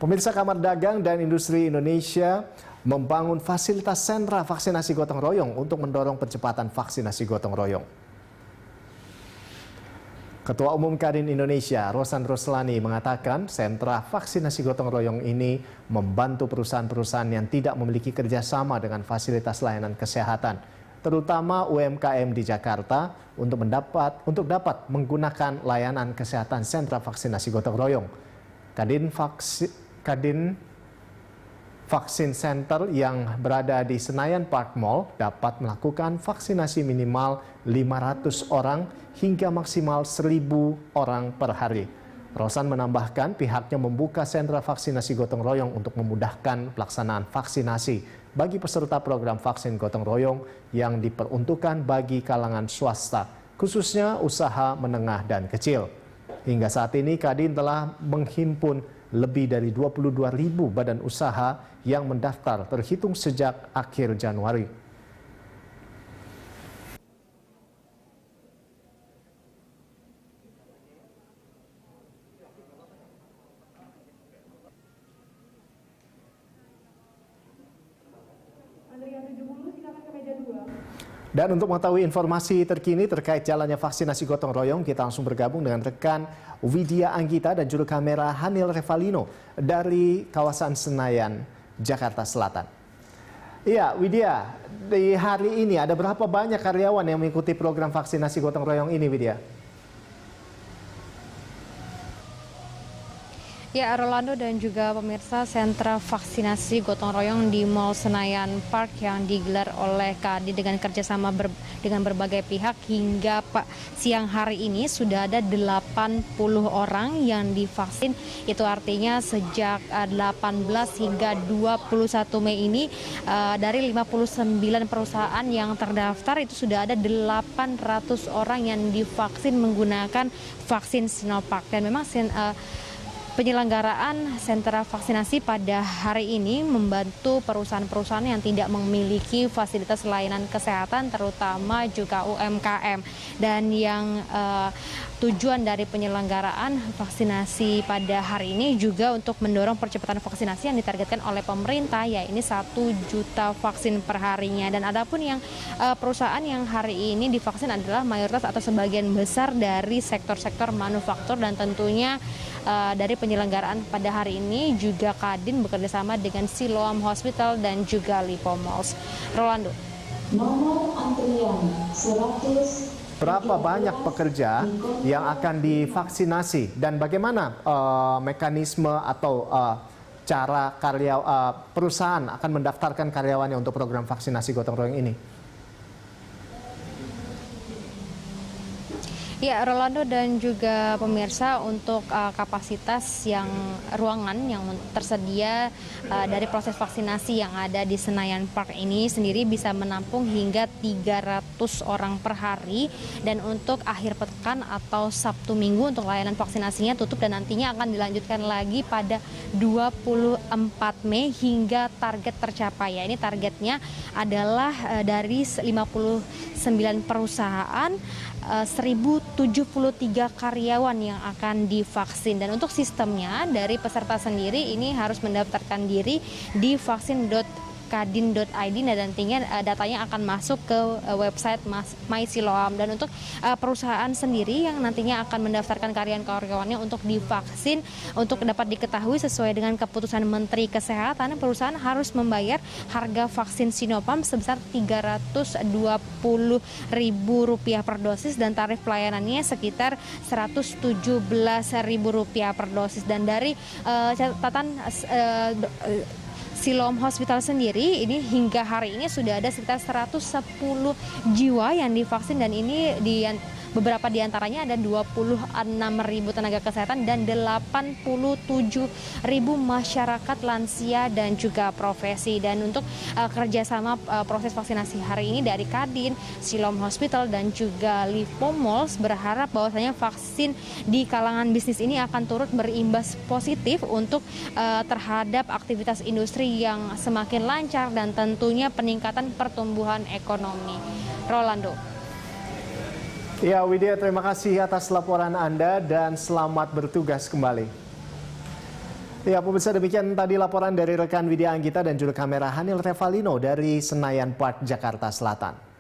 Pemirsa, Kamar Dagang dan Industri Indonesia membangun fasilitas sentra vaksinasi gotong royong untuk mendorong percepatan vaksinasi gotong royong. Ketua Umum Kadin Indonesia, Rosan Roslani, mengatakan sentra vaksinasi gotong royong ini membantu perusahaan-perusahaan yang tidak memiliki kerjasama dengan fasilitas layanan kesehatan, terutama UMKM di Jakarta, untuk dapat menggunakan layanan kesehatan sentra vaksinasi gotong royong. Kadin Vaksin Center yang berada di Senayan Park Mall dapat melakukan vaksinasi minimal 500 orang hingga maksimal 1.000 orang per hari. Rosan menambahkan pihaknya membuka sentra vaksinasi gotong royong untuk memudahkan pelaksanaan vaksinasi bagi peserta program vaksin gotong royong yang diperuntukkan bagi kalangan swasta, khususnya usaha menengah dan kecil. Hingga saat ini Kadin telah menghimpun lebih dari 22.000 badan usaha yang mendaftar terhitung sejak akhir Januari. Dan untuk mengetahui informasi terkini terkait jalannya vaksinasi gotong royong, kita langsung bergabung dengan rekan Widya Anggita dan juru kamera Hanil Revalino dari kawasan Senayan, Jakarta Selatan. Iya, Widya, di hari ini ada berapa banyak karyawan yang mengikuti program vaksinasi gotong royong ini, Widya? Ya, Rolando dan juga pemirsa, sentra vaksinasi gotong royong di Mall Senayan Park yang digelar oleh Kadin dengan kerjasama dengan berbagai pihak hingga siang hari ini sudah ada 80 orang yang divaksin. Itu artinya sejak 18 hingga 21 Mei ini dari 59 perusahaan yang terdaftar itu sudah ada 800 orang yang divaksin menggunakan vaksin Sinovac. Dan memang penyelenggaraan sentra vaksinasi pada hari ini membantu perusahaan-perusahaan yang tidak memiliki fasilitas layanan kesehatan, terutama juga UMKM. Dan yang tujuan dari penyelenggaraan vaksinasi pada hari ini juga untuk mendorong percepatan vaksinasi yang ditargetkan oleh pemerintah, yaitu 1 juta vaksin per harinya. Dan adapun yang perusahaan yang hari ini divaksin adalah mayoritas atau sebagian besar dari sektor-sektor manufaktur, dan tentunya dari penyelenggaraan pada hari ini juga Kadin bekerjasama dengan Siloam Hospital dan juga Lipo Malls. Rolando. Nomor antrian 100. Berapa banyak pekerja yang akan divaksinasi dan bagaimana mekanisme atau cara perusahaan akan mendaftarkan karyawannya untuk program vaksinasi gotong royong ini? Ya, Rolando dan juga pemirsa, untuk kapasitas ruangan yang tersedia dari proses vaksinasi yang ada di Senayan Park ini sendiri bisa menampung hingga 300 orang per hari, dan untuk akhir pekan atau Sabtu Minggu untuk layanan vaksinasinya tutup dan nantinya akan dilanjutkan lagi pada 24 Mei hingga target tercapai. Ya, ini targetnya adalah dari 59 perusahaan 1.073 karyawan yang akan divaksin. Dan untuk sistemnya dari peserta sendiri ini harus mendaftarkan diri di vaksin.kadin.id, dan nantinya datanya akan masuk ke website My Siloam. Dan untuk perusahaan sendiri yang nantinya akan mendaftarkan karyawan-karyawannya untuk divaksin, untuk dapat diketahui sesuai dengan keputusan Menteri Kesehatan, perusahaan harus membayar harga vaksin Sinopharm sebesar Rp320.000 per dosis, dan tarif pelayanannya sekitar Rp117.000 per dosis. Dan dari catatan Siloam Hospital sendiri, ini hingga hari ini sudah ada sekitar 110 jiwa yang divaksin, dan ini beberapa diantaranya ada 26.000 tenaga kesehatan dan 87.000 masyarakat lansia dan juga profesi. Dan untuk kerjasama proses vaksinasi hari ini dari Kadin, Siloam Hospital dan juga Lipo Malls berharap bahwasanya vaksin di kalangan bisnis ini akan turut berimbas positif untuk terhadap aktivitas industri yang semakin lancar dan tentunya peningkatan pertumbuhan ekonomi. Rolando. Ya, Widya, terima kasih atas laporan Anda dan selamat bertugas kembali. Ya, pemirsa, demikian tadi laporan dari rekan Widya Anggita dan juru kamera Hanil Revalino dari Senayan Park, Jakarta Selatan.